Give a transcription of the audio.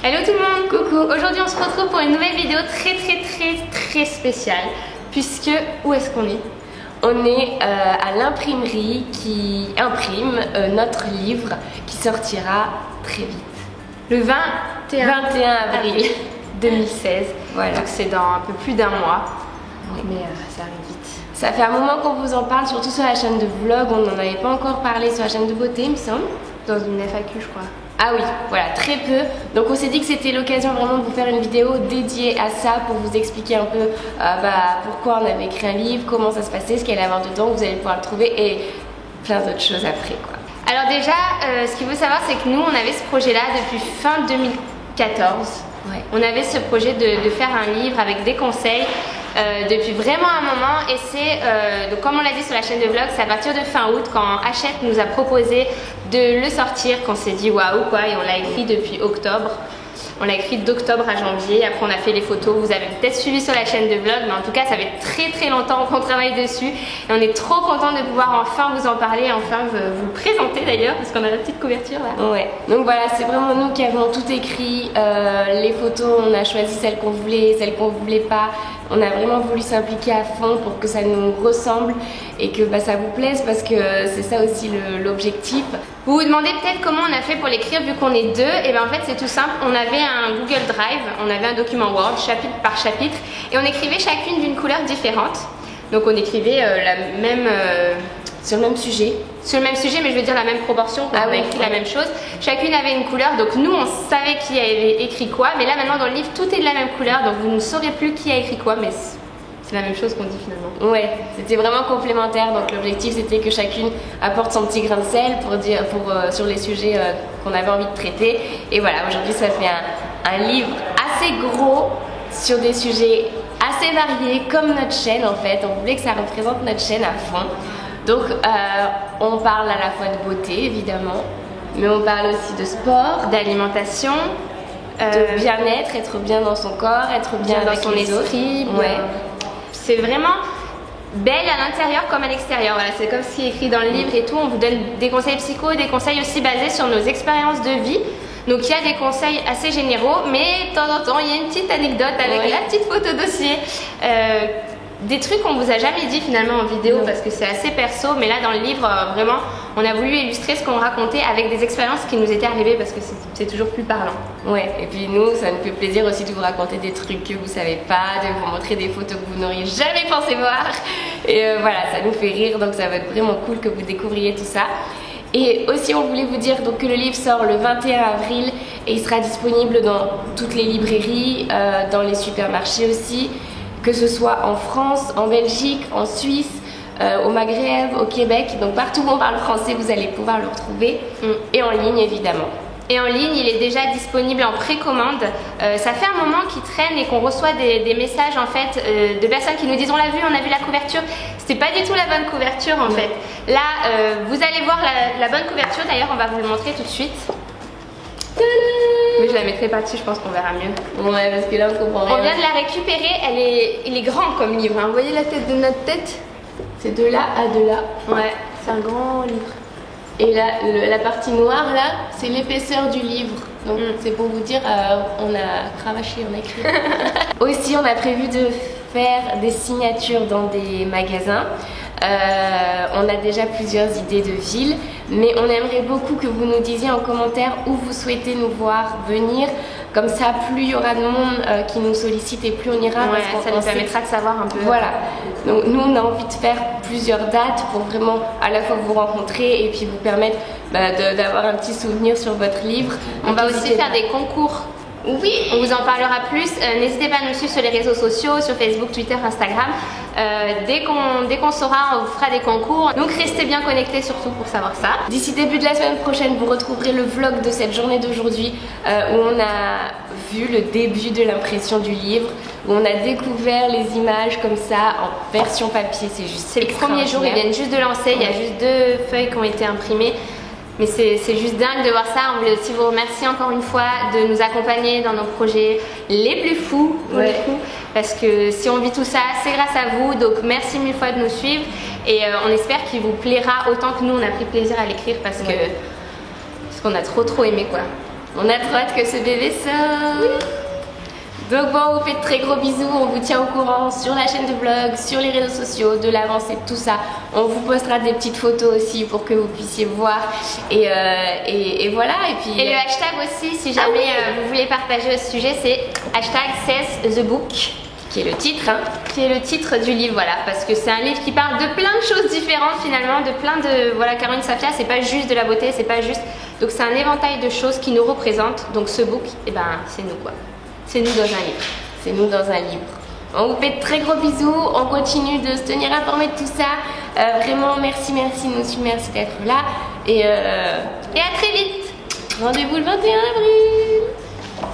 Hello tout le monde, coucou. Aujourd'hui on se retrouve pour une nouvelle vidéo très spéciale. Puisque, où est-ce qu'on est? On est à l'imprimerie qui imprime notre livre qui sortira très vite. Le 21 avril 2016. Voilà. Donc c'est dans un peu plus d'un mois. Oui. Mais ça arrive vite. Ça fait un moment qu'on vous en parle, surtout sur la chaîne de vlog. On n'en avait pas encore parlé sur la chaîne de beauté, il me semble. Dans une FAQ, je crois. Ah oui, voilà, très peu. Donc on s'est dit que c'était l'occasion vraiment de vous faire une vidéo dédiée à ça pour vous expliquer un peu pourquoi on avait écrit un livre, comment ça se passait, ce qu'il allait avoir dedans, vous allez pouvoir le trouver et plein d'autres choses après quoi. Alors déjà, ce qu'il faut savoir c'est que nous on avait ce projet-là depuis fin 2014. Ouais. On avait ce projet de faire un livre avec des conseils depuis vraiment un moment et c'est, donc comme on l'a dit sur la chaîne de vlog, c'est à partir de fin août quand Hachette nous a proposé de le sortir qu'on s'est dit waouh quoi, et on l'a écrit depuis octobre. On l'a écrit d'octobre à janvier, après on a fait les photos, vous avez peut-être suivi sur la chaîne de vlog, mais en tout cas ça fait très longtemps qu'on travaille dessus et on est trop content de pouvoir enfin vous en parler, enfin vous le présenter d'ailleurs, parce qu'on a la petite couverture là. Ouais, donc voilà, c'est vraiment nous qui avons tout écrit, les photos, on a choisi celles qu'on voulait, celles qu'on voulait pas, on a vraiment voulu s'impliquer à fond pour que ça nous ressemble et que ça vous plaise parce que c'est ça aussi l'objectif. Vous vous demandez peut-être comment on a fait pour l'écrire vu qu'on est deux, et bien en fait c'est tout simple, on avait un Google Drive, on avait un document Word chapitre par chapitre et on écrivait chacune d'une couleur différente. Donc on écrivait sur le même sujet. Sur le même sujet, mais je veux dire la même proportion, on a écrit la même chose. Chacune avait une couleur, donc nous on savait qui avait écrit quoi, mais là maintenant dans le livre tout est de la même couleur, donc vous ne saurez plus qui a écrit quoi, mais c'est la même chose qu'on dit finalement. Ouais, c'était vraiment complémentaire, donc l'objectif c'était que chacune apporte son petit grain de sel sur les sujets qu'on avait envie de traiter. Et voilà, aujourd'hui ça fait un livre assez gros sur des sujets assez variés comme notre chaîne en fait. On voulait que ça représente notre chaîne à fond. Donc on parle à la fois de beauté évidemment, mais on parle aussi de sport, d'alimentation, de bien-être, être bien dans son corps, être bien dans son esprit. Ouais. C'est vraiment belle à l'intérieur comme à l'extérieur. Voilà, c'est comme ce qui est écrit dans le livre et tout. On vous donne des conseils psycho, des conseils aussi basés sur nos expériences de vie. Donc il y a des conseils assez généraux, mais de temps en temps il y a une petite anecdote avec la petite photo dossier. Des trucs qu'on vous a jamais dit finalement en vidéo parce que c'est assez perso, mais là dans le livre vraiment on a voulu illustrer ce qu'on racontait avec des expériences qui nous étaient arrivées parce que c'est toujours plus parlant. Ouais, et puis nous ça nous fait plaisir aussi de vous raconter des trucs que vous savez pas, de vous montrer des photos que vous n'auriez jamais pensé voir et voilà, ça nous fait rire, donc ça va être vraiment cool que vous découvriez tout ça. Et aussi on voulait vous dire donc que le livre sort le 21 avril et il sera disponible dans toutes les librairies, dans les supermarchés aussi, que ce soit en France, en Belgique, en Suisse, au Maghreb, au Québec, donc partout où on parle français vous allez pouvoir le retrouver et en ligne évidemment. Et en ligne il est déjà disponible en précommande. Ça fait un moment qu'il traîne et qu'on reçoit des messages en fait de personnes qui nous disent on l'a vu, on a vu la couverture. C'était pas du tout la bonne couverture en fait. Là vous allez voir la bonne couverture, d'ailleurs on va vous le montrer tout de suite. Mais je la mettrai pas dessus, je pense qu'on verra mieux. Ouais, parce que là on comprend rien. On vient de la récupérer, il est grand comme livre, hein. Vous voyez la tête de notre tête? C'est de là à de là. Ouais, c'est un grand livre. Et là, la partie noire là, c'est l'épaisseur du livre. Donc c'est pour vous dire, on a cravaché, on a écrit. Aussi, on a prévu de faire des signatures dans des magasins. On a déjà plusieurs idées de villes, mais on aimerait beaucoup que vous nous disiez en commentaire où vous souhaitez nous voir venir. Comme ça, plus il y aura de monde qui nous sollicite et plus on ira. Ouais, ça nous permettra de savoir un peu. Voilà. Donc nous, on a envie de faire plusieurs dates pour vraiment à la fois vous rencontrer et puis vous permettre d'avoir un petit souvenir sur votre livre. On va aussi faire des concours. Oui, on vous en parlera plus. N'hésitez pas à nous suivre sur les réseaux sociaux, sur Facebook, Twitter, Instagram. Dès qu'on saura, on vous fera des concours. Donc restez bien connectés surtout pour savoir ça. D'ici début de la semaine prochaine, vous retrouverez le vlog de cette journée d'aujourd'hui où on a vu le début de l'impression du livre, où on a découvert les images comme ça en version papier. C'est juste c'est le premier jour, ils viennent juste de lancer, il y a juste 2 feuilles qui ont été imprimées. Mais c'est juste dingue de voir ça. On voulait aussi vous remercier encore une fois de nous accompagner dans nos projets les plus fous, parce que si on vit tout ça, c'est grâce à vous. Donc merci mille fois de nous suivre et on espère qu'il vous plaira autant que nous on a pris plaisir à l'écrire parce qu'on a trop aimé quoi. On a trop hâte que ce bébé sorte. Oui. Donc bon, on vous fait de très gros bisous, on vous tient au courant sur la chaîne de vlog, sur les réseaux sociaux, de l'avancée de tout ça. On vous postera des petites photos aussi pour que vous puissiez voir. Et voilà. Et le hashtag aussi, si jamais vous voulez partager au sujet, c'est hashtag #saysthebook. Qui est le titre, hein, qui est le titre du livre, voilà, parce que c'est un livre qui parle de plein de choses différentes finalement, de plein de, voilà, Caroline Safia, c'est pas juste de la beauté, c'est pas juste, donc c'est un éventail de choses qui nous représentent, donc ce book, et ben c'est nous quoi, c'est nous dans un livre, c'est nous dans un livre. On vous fait de très gros bisous, on continue de se tenir informé de tout ça, vraiment merci de nous suivre, merci d'être là, et à très vite, rendez-vous le 21 avril.